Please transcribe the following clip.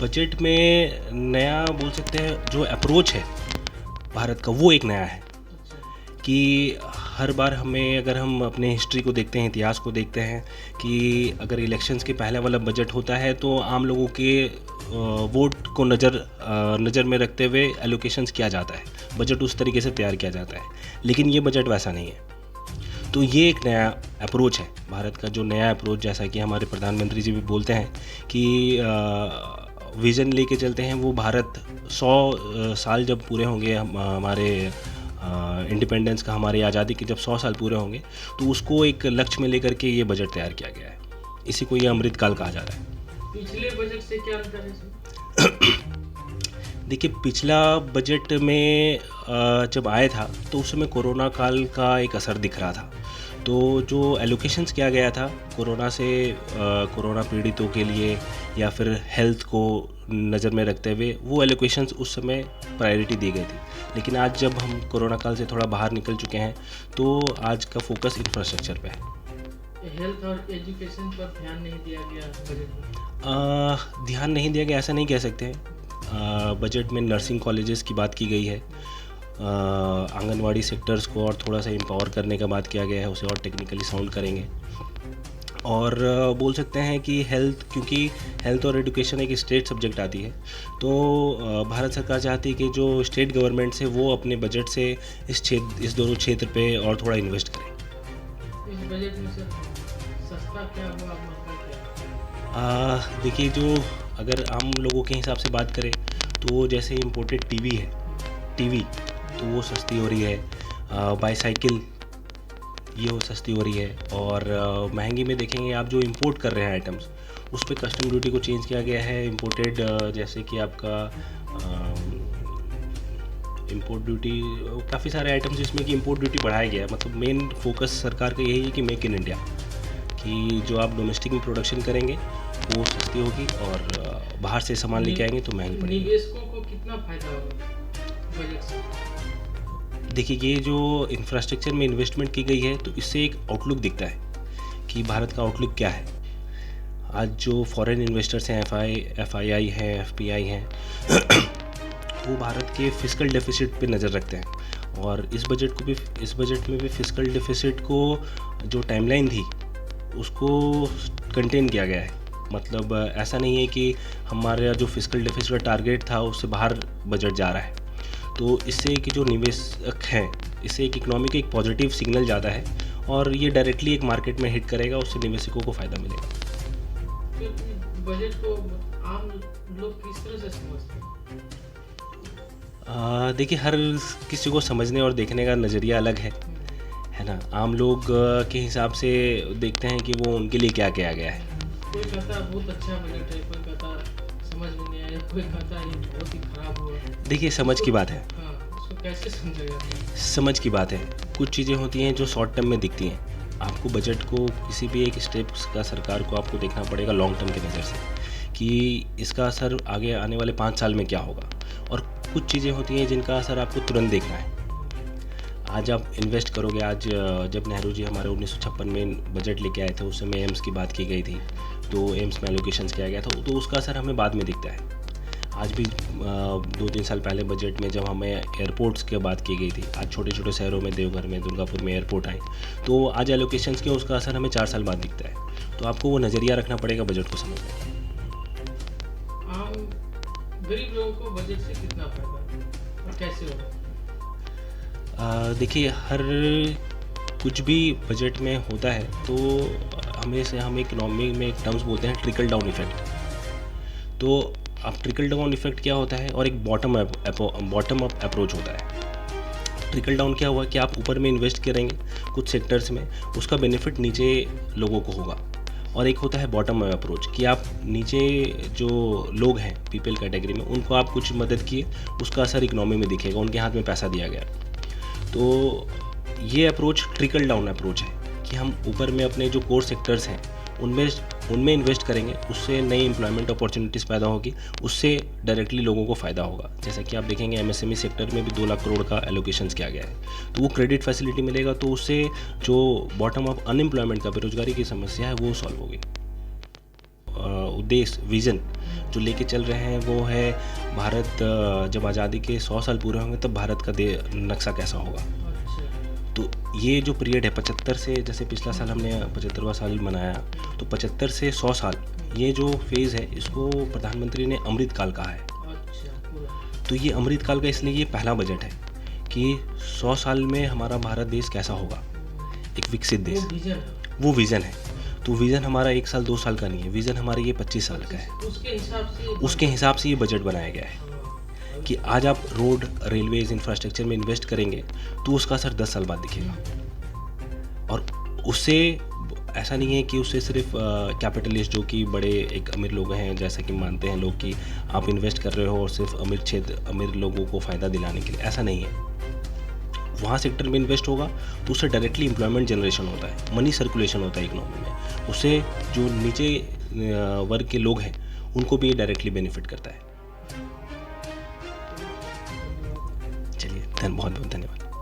Budget में नया बोल सकते हैं, जो अप्रोच है भारत का वो एक नया है कि हर बार हमें, अगर हम अपने हिस्ट्री को देखते हैं, इतिहास को देखते हैं, कि अगर इलेक्शंस के पहले वाला बजट होता है तो आम लोगों के वोट को नज़र में रखते हुए एलोकेशंस किया जाता है, बजट उस तरीके से तैयार किया जाता है। लेकिन ये बजट वैसा नहीं है। तो ये एक नया अप्रोच है भारत का, जो नया अप्रोच, जैसा कि हमारे प्रधानमंत्री जी भी बोलते हैं कि विज़न लेके चलते हैं वो भारत 100 साल जब पूरे होंगे, हमारे इंडिपेंडेंस का, हमारी आज़ादी के जब 100 साल पूरे होंगे, तो उसको एक लक्ष्य में लेकर के ये बजट तैयार किया गया है। इसी को ये अमृत काल कहा जा रहा है। पिछले बजट से क्या अंतर है सर? देखिए, पिछला बजट में जब आया था तो उस समय कोरोना काल का एक असर दिख रहा था। तो जो एलोकेशंस किया गया था कोरोना पीड़ितों के लिए या फिर हेल्थ को नज़र में रखते हुए, वो एलोकेशंस उस समय प्रायोरिटी दी गई थी। लेकिन आज जब हम कोरोना काल से थोड़ा बाहर निकल चुके हैं तो आज का फोकस इंफ्रास्ट्रक्चर पे है। हेल्थ और एजुकेशन पर ध्यान नहीं दिया गया बजट में? ध्यान नहीं दिया गया ऐसा नहीं कह सकते हैं। बजट में नर्सिंग कॉलेजेस की बात की गई है, आंगनवाड़ी सेक्टर्स को और थोड़ा सा एम्पावर करने का बात किया गया है, उसे और टेक्निकली साउंड करेंगे। और बोल सकते हैं कि हेल्थ, क्योंकि हेल्थ और एजुकेशन एक स्टेट सब्जेक्ट आती है, तो भारत सरकार चाहती है कि जो स्टेट गवर्नमेंट्स है वो अपने बजट से इस दोनों क्षेत्र पे और थोड़ा इन्वेस्ट करें। इस बजट में सर सस्ता क्या हुआ, महंगा क्या? देखिए, जो अगर आम लोगों के हिसाब से बात करें तो जैसे इम्पोर्टेड टीवी तो वो सस्ती हो रही है, बाईसाइकिल ये वो सस्ती हो रही है। और महंगी में देखेंगे आप, जो इंपोर्ट कर रहे हैं आइटम्स, उस पर कस्टम ड्यूटी को चेंज किया गया है। इम्पोर्टेड जैसे कि आपका इंपोर्ट ड्यूटी, काफ़ी सारे आइटम्स जिसमें कि इंपोर्ट ड्यूटी बढ़ाया गया है। मतलब मेन फोकस सरकार का यही है कि मेक इन इंडिया, कि जो आप डोमेस्टिक में प्रोडक्शन करेंगे वो सस्ती होगी और बाहर से सामान लेके आएंगे तो महंगी पड़ेगी। निवेशकों को कितना फायदा होगा बजट से? देखिए, ये जो इंफ्रास्ट्रक्चर में इन्वेस्टमेंट की गई है तो इससे एक आउटलुक दिखता है कि भारत का आउटलुक क्या है। आज जो फॉरेन इन्वेस्टर्स हैं, FII हैं, FPI हैं, वो भारत के फिस्कल डेफिसिट पे नज़र रखते हैं। और इस बजट में भी फिस्कल डेफिसिट को जो टाइमलाइन थी उसको कंटेन किया गया है। मतलब ऐसा नहीं है कि हमारा जो फिस्कल डेफिसिट का टारगेट था उससे बाहर बजट जा रहा है। तो इससे कि जो निवेशक हैं, इससे एक इकोनॉमी का एक पॉजिटिव सिग्नल जाता है और ये डायरेक्टली एक मार्केट में हिट करेगा, उससे निवेशकों को फ़ायदा मिलेगा। तो बजट को आम लोग किस तरह से समझते हैं? देखिए, हर किसी को समझने और देखने का नज़रिया अलग है ना। आम लोग के हिसाब से देखते हैं कि वो उनके लिए क्या किया गया है। कोई कहता बहुत अच्छा बजट है, कोई कहता समझ में नहीं आया, कोई कहता ये बहुत ही खराब हुआ। देखिए, समझ की बात है। हाँ, उसको कैसे समझेगा? समझ की बात है। कुछ चीज़ें होती हैं जो शॉर्ट टर्म में दिखती हैं। आपको बजट को, किसी भी एक स्टेप्स का सरकार को आपको देखना पड़ेगा लॉन्ग टर्म की नज़र से कि इसका असर आगे आने वाले 5 साल में क्या होगा। और कुछ चीज़ें होती हैं जिनका असर आपको तुरंत देखना है। आज आप इन्वेस्ट करोगे, आज जब नेहरू जी हमारे 1956 में बजट लेके आए थे, उस समय एम्स की बात की गई थी, तो एम्स में एलोकेशंस किया गया था, तो उसका असर हमें बाद में दिखता है। आज भी 2-3 साल पहले बजट में जब हमें एयरपोर्ट्स की बात की गई थी, आज छोटे छोटे शहरों में, देवघर में, दुर्गापुर में एयरपोर्ट आए, तो आज एलोकेशंस के उसका असर हमें 4 साल बाद दिखता है। तो आपको वो नज़रिया रखना पड़ेगा बजट को समझने में। आम गरीब लोगों को बजट से कितना फायदा और कैसे होगा? देखिए, हर कुछ भी बजट में होता है तो हम इकोनॉमी में एक टर्म्स बोलते हैं ट्रिकल डाउन इफेक्ट। तो अब ट्रिकल डाउन इफेक्ट क्या होता है और एक बॉटम अप अप्रोच होता है। ट्रिकल डाउन क्या हुआ कि आप ऊपर में इन्वेस्ट करेंगे कुछ सेक्टर्स में, उसका बेनिफिट नीचे लोगों को होगा। और एक होता है बॉटम अप अप्रोच कि आप नीचे जो लोग हैं पीपल कैटेगरी में, उनको आप कुछ मदद किए, उसका असर इकोनॉमी में दिखेगा, उनके हाथ में पैसा दिया गया। तो ये अप्रोच ट्रिकल डाउन अप्रोच है कि हम ऊपर में अपने जो कोर सेक्टर्स हैं उनमें इन्वेस्ट करेंगे, उससे नई एम्प्लॉयमेंट अपॉर्चुनिटीज़ पैदा होगी, उससे डायरेक्टली लोगों को फ़ायदा होगा। जैसा कि आप देखेंगे MSME सेक्टर में भी 2 लाख करोड़ का एलोकेशंस किया गया है, तो वो क्रेडिट फैसिलिटी मिलेगा, तो उससे जो बॉटम अप अनएम्प्लॉयमेंट का, बेरोजगारी की समस्या है, वो सॉल्व होगी। उद्देश्य, विज़न जो लेके चल रहे हैं वो है भारत जब आज़ादी के 100 साल पूरे होंगे तब भारत का नक्शा कैसा होगा। अच्छा। तो ये जो पीरियड है 75 से, जैसे पिछला साल हमने 75वां साल मनाया, तो 75 से 100 साल ये जो फेज़ है इसको प्रधानमंत्री ने अमृत काल कहा है। अच्छा पूरा। तो ये अमृत काल का इसलिए ये पहला बजट है कि 100 साल में हमारा भारत देश कैसा होगा, एक विकसित देश, वो विजन है। वो विज़न है। तो विज़न हमारा 1 साल 2 साल का नहीं है, विज़न हमारा ये 25 साल का है। उसके हिसाब से ये बजट बनाया गया है कि आज आप रोड, रेलवेज, इंफ्रास्ट्रक्चर में इन्वेस्ट करेंगे तो उसका असर 10 साल बाद दिखेगा। और उससे ऐसा नहीं है कि उससे सिर्फ कैपिटलिस्ट जो कि बड़े एक अमीर लोग हैं, जैसा कि मानते हैं लोग कि आप इन्वेस्ट कर रहे हो और सिर्फ अमीर लोगों को फ़ायदा दिलाने के लिए, ऐसा नहीं है। वहाँ सेक्टर में इन्वेस्ट होगा तो उससे डायरेक्टली एम्प्लॉयमेंट जनरेशन होता है, मनी सर्कुलेशन होता है इकोनॉमी में, उससे जो नीचे वर्ग के लोग हैं उनको भी डायरेक्टली बेनिफिट करता है। चलिए बहुत बहुत धन्यवाद।